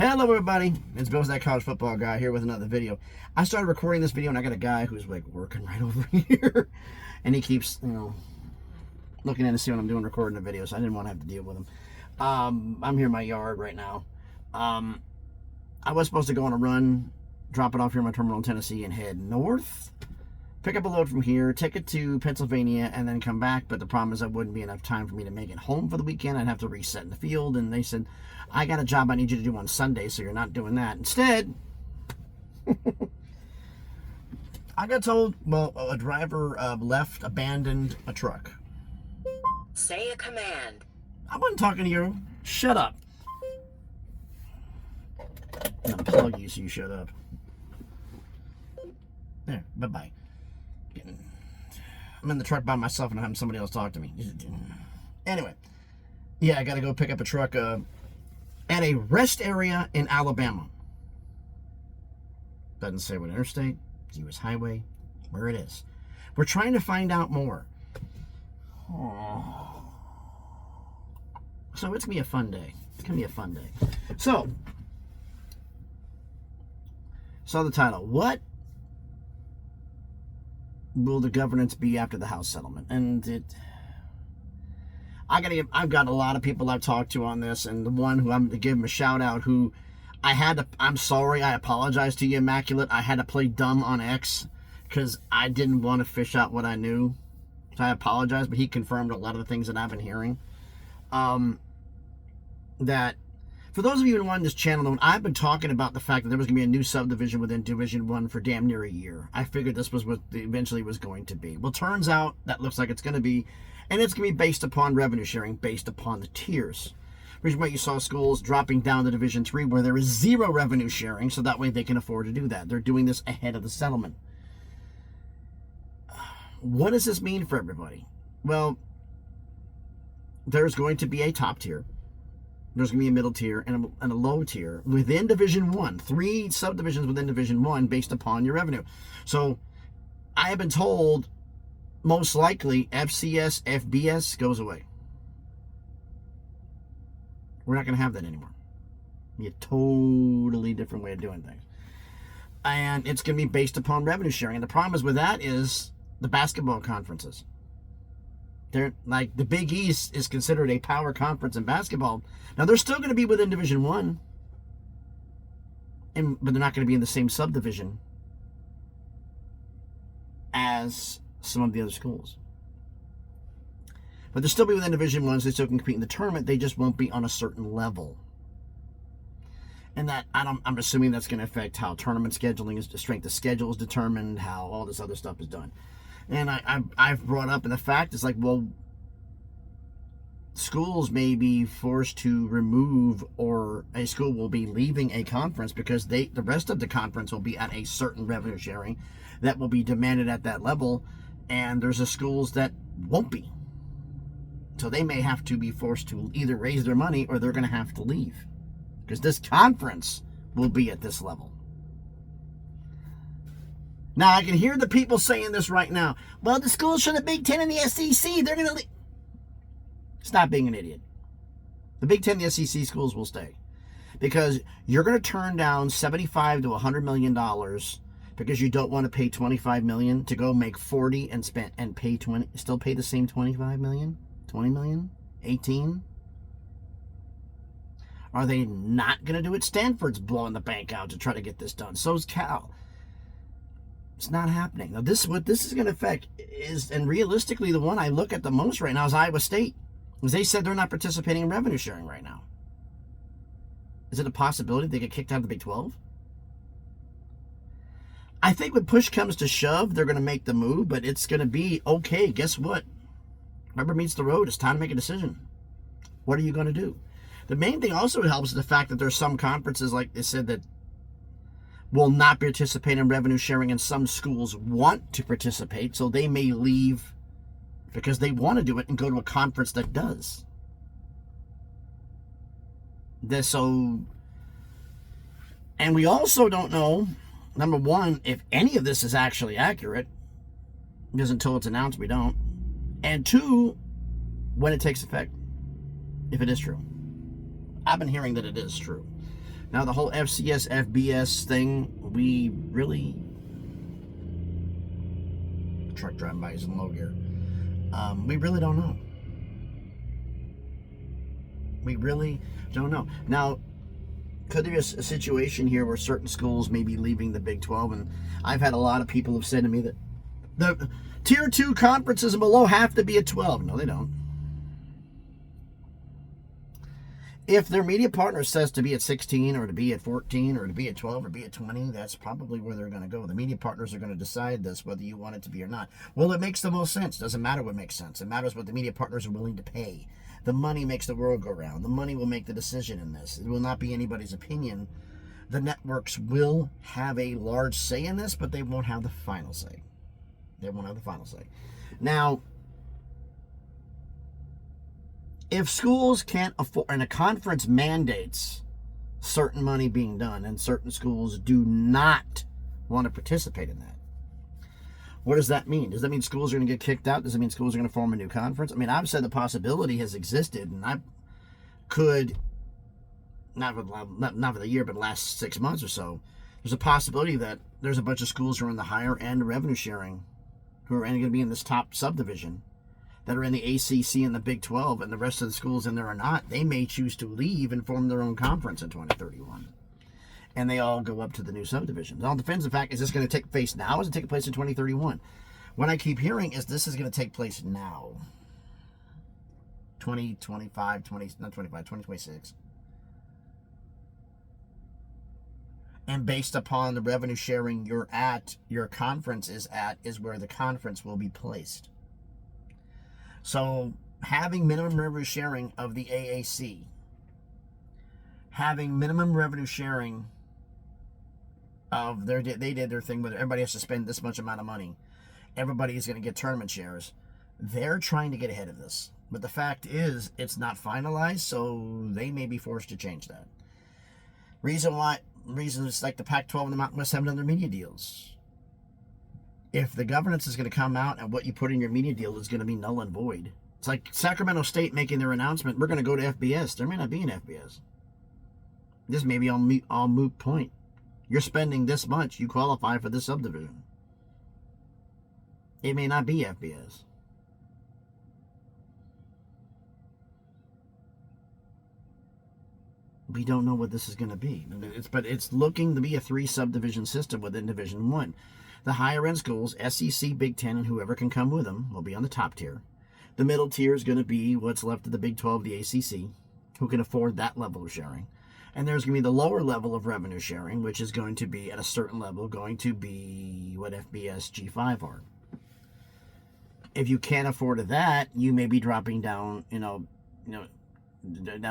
Hello everybody, it's Bill's That College Football Guy here with another video. I started recording this video and I got a guy who's like working right over here. And he keeps, looking in to see what I'm doing recording the video, so I didn't want to have to deal with him. I'm here in my yard right now. I was supposed to go on a run, drop it off here in my terminal in Tennessee and head north. Pick up a load from here, take it to Pennsylvania, and then come back. But the problem is that wouldn't be enough time for me to make it home for the weekend. I'd have to reset in the field. And they said, I got a job I need you to do on Sunday, so you're not doing that. Instead, I got told, well, a driver abandoned a truck. Say a command. I wasn't talking to you. Shut up. I'm gonna plug you so you shut up. There, bye-bye. I'm in the truck by myself and I'm having somebody else talk to me. Anyway, yeah, I got to go pick up a truck at a rest area in Alabama. Doesn't say what interstate, U.S. highway, where it is. We're trying to find out more. Oh. So it's going to be a fun day. It's going to be a fun day. So the title, what will the governance be after the House settlement? And I've got a lot of people I've talked to on this, and the one who I'm going to give him a shout out, who I'm sorry, I apologize to you, Immaculate. I had to play dumb on X because I didn't want to fish out what I knew. So I apologize, but he confirmed a lot of the things that I've been hearing. That for those of you who are on this channel, I've been talking about the fact that there was going to be a new subdivision within Division 1 for damn near a year. I figured this was what it eventually was going to be. Well, turns out that looks like it's going to be, and it's going to be based upon revenue sharing, based upon the tiers. Reason why you saw schools dropping down to Division 3 where there is zero revenue sharing, so that way they can afford to do that. They're doing this ahead of the settlement. What does this mean for everybody? Well, there's going to be a top tier. There's going to be a middle tier and a low tier within Division 1. 3 subdivisions within Division 1 based upon your revenue. So I have been told most likely FCS, FBS goes away. We're not going to have that anymore. Be a totally different way of doing things. And it's going to be based upon revenue sharing. And the problem is with that is the basketball conferences. They're like the Big East is considered a power conference in basketball. Now they're still going to be within Division 1, but they're not going to be in the same subdivision as some of the other schools. But they'll still be within Division 1, so they still can compete in the tournament. They just won't be on a certain level. And that I'm assuming that's going to affect how tournament scheduling is, the strength of schedule is determined, how all this other stuff is done. And I've brought up, and the fact is like, well, schools may be forced to remove, or a school will be leaving a conference because the rest of the conference will be at a certain revenue sharing that will be demanded at that level, and there's schools that won't be. So they may have to be forced to either raise their money or they're going to have to leave because this conference will be at this level. Now, I can hear the people saying this right now. Well, the schools from the Big Ten and the SEC, they're going to leave. Stop being an idiot. The Big Ten and the SEC schools will stay. Because you're going to turn down $75 to $100 million because you don't want to pay $25 million to go make 40 and pay 20, still pay the same $25 million, 20 million, 18. Are they not going to do it? Stanford's blowing the bank out to try to get this done. So's Cal. It's not happening. Now, what this is going to affect is, and realistically, the one I look at the most right now is Iowa State. Because they said they're not participating in revenue sharing right now. Is it a possibility they get kicked out of the Big 12? I think when push comes to shove, they're going to make the move, but it's going to be, okay, guess what? Rubber meets the road. It's time to make a decision. What are you going to do? The main thing also helps is the fact that there's some conferences, like they said, that will not participate in revenue sharing, and some schools want to participate, so they may leave because they want to do it and go to a conference that does. And we also don't know, number one, if any of this is actually accurate, because until it's announced, we don't. And two, when it takes effect, if it is true. I've been hearing that it is true. Now, the whole FCS, FBS thing, we really... Truck driving by is in low gear. We really don't know. We really don't know. Now, could there be a situation here where certain schools may be leaving the Big 12? And I've had a lot of people have said to me that the Tier 2 conferences and below have to be at 12. No, they don't. If their media partner says to be at 16 or to be at 14 or to be at 12 or be at 20, that's probably where they're going to go. The media partners are going to decide this, whether you want it to be or not. Well, it makes the most sense. Doesn't matter what makes sense. It matters what the media partners are willing to pay. The money makes the world go round. The money will make the decision in this. It will not be anybody's opinion. The networks will have a large say in this, but they won't have the final say. They won't have the final say. Now, if schools can't afford, and a conference mandates certain money being done, and certain schools do not want to participate in that, what does that mean? Does that mean schools are going to get kicked out? Does it mean schools are going to form a new conference? I mean, I've said the possibility has existed, and I could, not for the year, but last 6 months or so, there's a possibility that there's a bunch of schools who are in the higher end revenue sharing, who are going to be in this top subdivision, that are in the ACC and the Big 12, and the rest of the schools in there are not. They may choose to leave and form their own conference in 2031. And they all go up to the new subdivisions. It all depends, in fact, is this going to take place now? Or is it taking place in 2031? What I keep hearing is this is going to take place now. 2026. And based upon the revenue sharing your conference is at, is where the conference will be placed. So having minimum revenue sharing of the AAC, having minimum revenue sharing of they did their thing where everybody has to spend this much amount of money. Everybody is going to get tournament shares. They're trying to get ahead of this. But the fact is, it's not finalized, so they may be forced to change that. Reasons like the Pac-12 and the Mountain West haven't done their media deals. If the governance is going to come out and what you put in your media deal is going to be null and void. It's like Sacramento State making their announcement, we're going to go to FBS. There may not be an FBS. This may be all moot point. You're spending this much, you qualify for this subdivision. It may not be FBS. We don't know what this is going to be. But it's looking to be a 3 subdivision system within Division 1. The higher end schools, SEC, Big 10, and whoever can come with them will be on the top tier. The middle tier is going to be what's left of the Big 12, the ACC, who can afford that level of sharing. And there's going to be the lower level of revenue sharing, which is going to be, at a certain level, going to be what FBS G5 are. If you can't afford that, you may be dropping down, now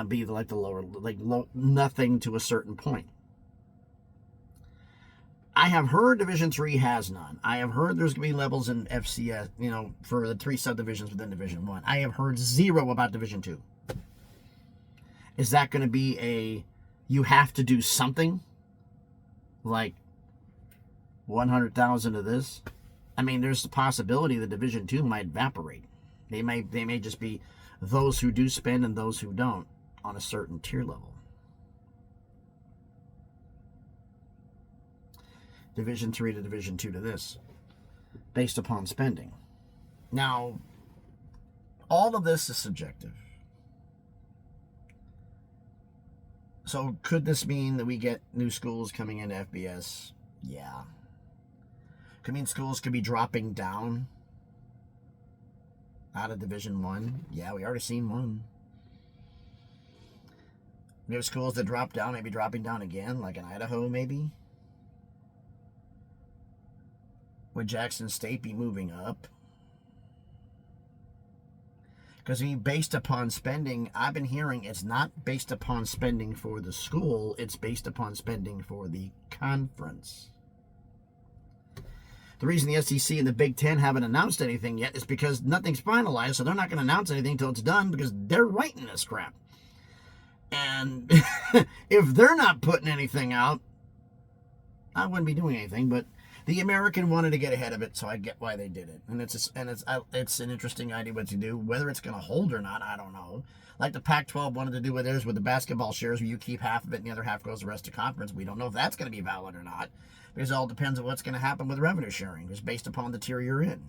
be like the lower, nothing to a certain point. I have heard Division 3 has none. I have heard there's going to be levels in FCS, for the 3 subdivisions within Division 1. I have heard 0 about Division 2. Is that going to be you have to do something? Like 100,000 of this? I mean, there's the possibility that Division 2 might evaporate. They may just be those who do spend and those who don't on a certain tier level. Division 3 to Division 2 to this, based upon spending. Now, all of this is subjective. So could this mean that we get new schools coming into FBS? Yeah. Could mean schools could be dropping down out of Division 1. Yeah, we already seen one. There's schools that drop down, maybe dropping down again, like in Idaho, maybe. Would Jackson State be moving up? Because based upon spending, I've been hearing it's not based upon spending for the school, it's based upon spending for the conference. The reason the SEC and the Big 10 haven't announced anything yet is because nothing's finalized, so they're not going to announce anything until it's done because they're writing this crap. And if they're not putting anything out, I wouldn't be doing anything, but the American wanted to get ahead of it, so I get why they did it. And it's an interesting idea what to do. Whether it's going to hold or not, I don't know. Like the Pac-12 wanted to do with theirs with the basketball shares, where you keep half of it and the other half goes to the rest of the conference. We don't know if that's going to be valid or not, because it all depends on what's going to happen with revenue sharing. It's based upon the tier you're in.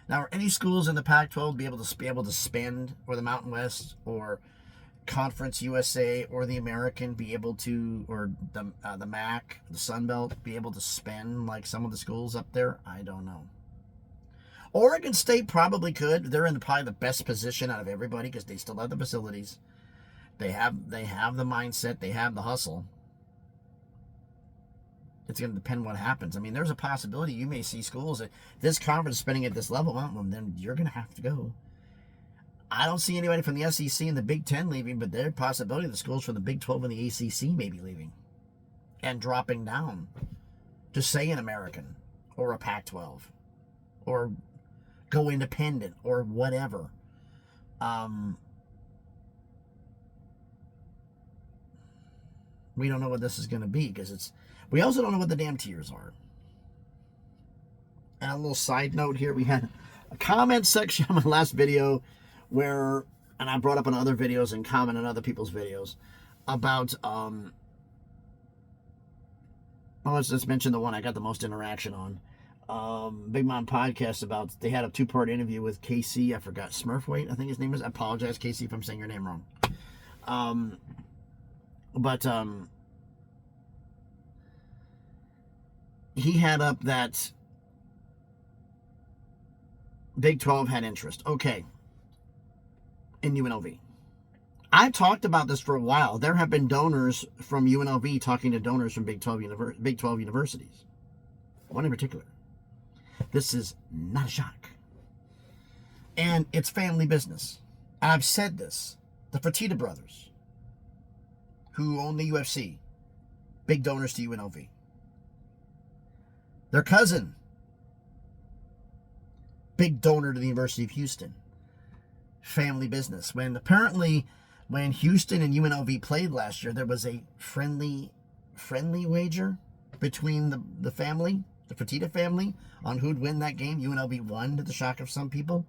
Now, are any schools in the Pac-12 be able to spend, or the Mountain West, or Conference USA, or the American be able to, or the MAC, the Sun Belt, be able to spend like some of the schools up there? I don't know. Oregon State probably could. They're in probably the best position out of everybody because they still have the facilities. They have the mindset. They have the hustle. It's going to depend what happens. I mean, there's a possibility you may see schools at this conference spending at this level. Well, then you're going to have to go. I don't see anybody from the SEC and the Big Ten leaving, but there's a possibility the schools from the Big 12 and the ACC may be leaving and dropping down to, say, an American or a Pac-12 or go independent or whatever. We don't know what this is going to be because we also don't know what the damn tiers are. And a little side note here, we had a comment section on my last video where, and I brought up in other videos and comment on other people's videos about, let's just mention the one I got the most interaction on. Big Mom Podcast, about they had a 2-part interview with KC. I forgot, Smurfwaite, I think his name is. I apologize, KC, if I'm saying your name wrong. He had up that Big 12 had interest. Okay. In UNLV. I talked about this for a while. There have been donors from UNLV talking to donors from Big 12 universities. One in particular. This is not a shock. And it's family business. I've said this. The Fertitta brothers, who own the UFC, big donors to UNLV. Their cousin, big donor to the University of Houston. Family business. When Houston and UNLV played last year, there was a friendly wager between the family, the Fertitta family, on who'd win that game. UNLV won, to the shock of some people.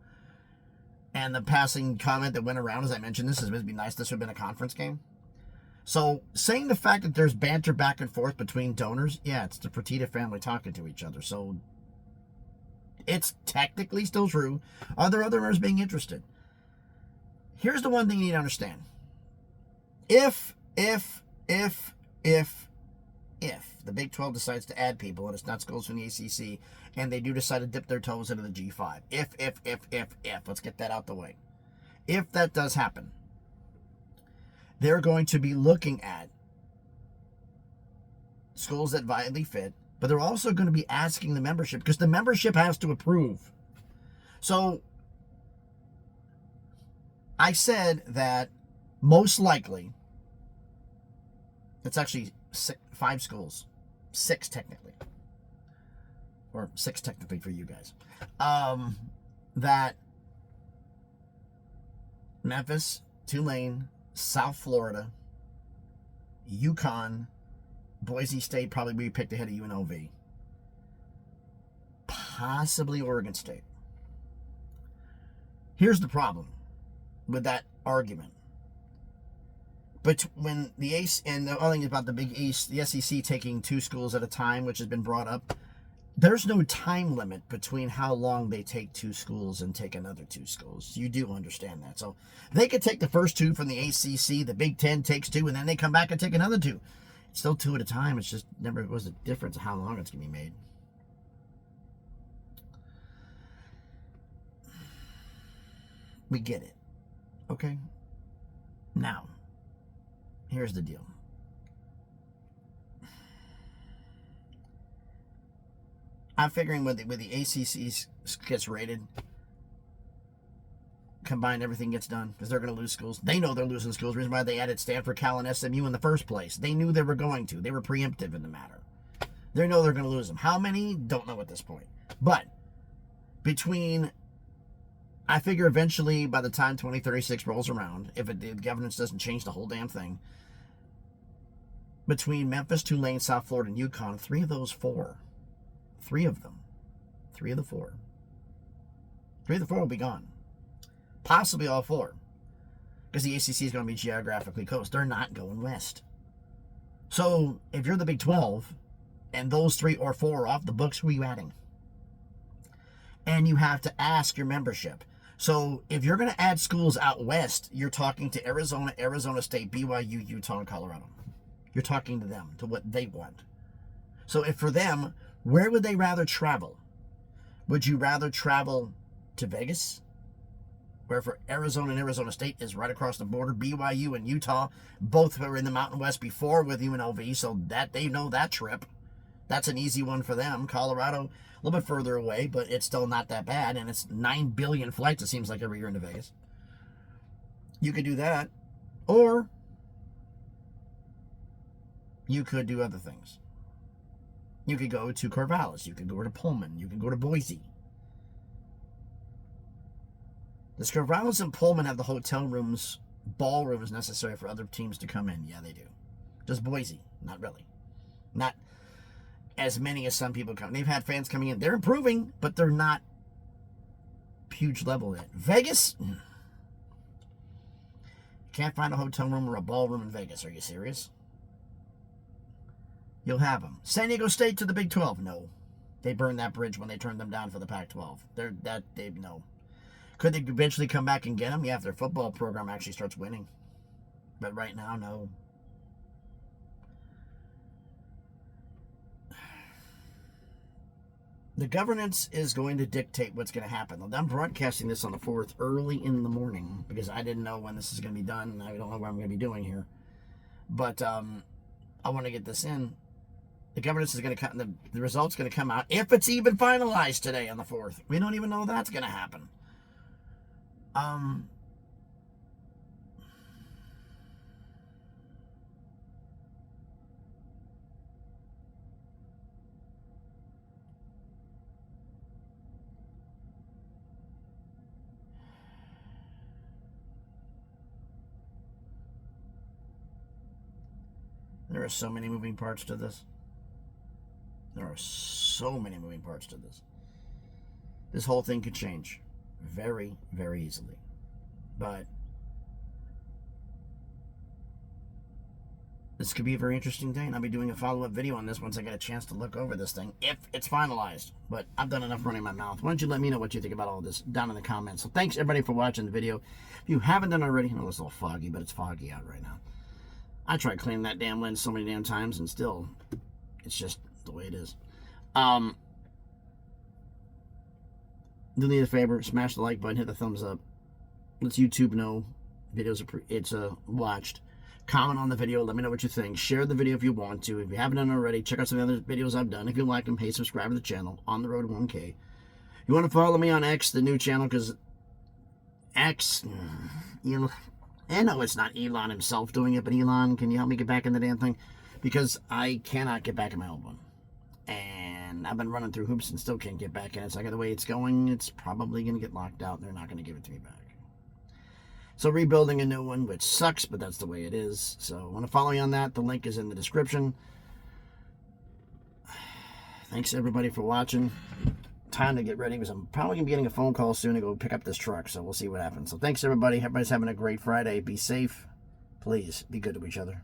And the passing comment that went around, as I mentioned this, is it'd be nice this would have been a conference game. So saying the fact that there's banter back and forth between donors, yeah, it's the Fertitta family talking to each other. So it's technically still true. Are there other members being interested? Here's the one thing you need to understand. If the Big 12 decides to add people, and it's not schools from the ACC, and they do decide to dip their toes into the G5, if, let's get that out the way. If that does happen, they're going to be looking at schools that viably fit, but they're also going to be asking the membership, because the membership has to approve. So I said that most likely, it's actually 5 schools, 6 technically, or 6 technically for you guys, that Memphis, Tulane, South Florida, UConn, Boise State probably be picked ahead of UNLV, possibly Oregon State. Here's the problem with that argument. But when the ACE, and the other thing about the Big East, the SEC taking 2 schools at a time, which has been brought up, there's no time limit between how long they take 2 schools and take another 2 schools. You do understand that. So they could take the first 2 from the ACC, the Big Ten takes 2, and then they come back and take another 2. It's still 2 at a time. It's just never was a difference of how long it's going to be made. We get it. Okay? Now, here's the deal. I'm figuring with the ACC gets rated, combined, everything gets done, because they're going to lose schools. They know they're losing schools. The reason why they added Stanford, Cal, and SMU in the first place. They knew they were going to. They were preemptive in the matter. They know they're going to lose them. How many? Don't know at this point. But between, I figure eventually by the time 2036 rolls around, if the governance doesn't change the whole damn thing, between Memphis, Tulane, South Florida, and UConn, 3 of those 4, 3 of them, 3 of the 4, 3 of the 4 will be gone. Possibly all 4. because the ACC is going to be geographically close. They're not going west. So if you're the Big 12 and those 3 or 4 are off the books, who are you adding? And you have to ask your membership. So if you're going to add schools out west, you're talking to Arizona, Arizona State, BYU, Utah, and Colorado. You're talking to them, to what they want. So if for them, where would they rather travel? Would you rather travel to Vegas, where for Arizona and Arizona State is right across the border, BYU and Utah, both were in the Mountain West before with UNLV, so that they know that trip. That's an easy one for them. Colorado, a little bit further away, but it's still not that bad, and it's 9 billion flights, it seems like, every year into Vegas. You could do that, or you could do other things. You could go to Corvallis, you could go to Pullman, you could go to Boise. Does Corvallis and Pullman have the hotel rooms, ballrooms necessary for other teams to come in? Yeah, they do. Does Boise? Not really. Not as many as some people come. They've had fans coming in. They're improving, but they're not huge level yet. Vegas? Can't find a hotel room or a ballroom in Vegas. Are you serious? You'll have them. San Diego State to the Big 12? No. They burned that bridge when they turned them down for the Pac-12. No. Could they eventually come back and get them? Yeah, if their football program actually starts winning. But right now, no. The governance is going to dictate what's going to happen. I'm broadcasting this on the 4th early in the morning because I didn't know when this is going to be done, and I don't know what I'm going to be doing here. But I want to get this in. The governance is going to come. The result's going to come out if it's even finalized today on the 4th. We don't even know that's going to happen. There are so many moving parts to this. There are so many moving parts to this. This whole thing could change very, very easily. But this could be a very interesting day, and I'll be doing a follow-up video on this once I get a chance to look over this thing, if it's finalized. But I've done enough running my mouth. Why don't you let me know what you think about all this down in the comments. So thanks, everybody, for watching the video. If you haven't done already, I know it's a little foggy, but it's foggy out right now. I tried cleaning that damn lens so many damn times, and still, it's just the way it is. Do me a favor, smash the like button, hit the thumbs up. Let's YouTube know videos it's watched. Comment on the video, let me know what you think. Share the video if you want to. If you haven't done it already, check out some of the other videos I've done. If you like them, hey, subscribe to the channel. On the road to 1K. You want to follow me on X, the new channel, because X, you know, I know it's not Elon himself doing it, but Elon, can you help me get back in the damn thing? Because I cannot get back in my old one. And I've been running through hoops and still can't get back in it. So I got the way it's going, it's probably going to get locked out. And they're not going to give it to me back. So rebuilding a new one, which sucks, but that's the way it is. So I want to follow you on that. The link is in the description. Thanks everybody for watching. Time to get ready because I'm probably going to be getting a phone call soon to go pick up this truck. So we'll see what happens. So thanks everybody. Everybody's having a great Friday. Be safe. Please be good to each other.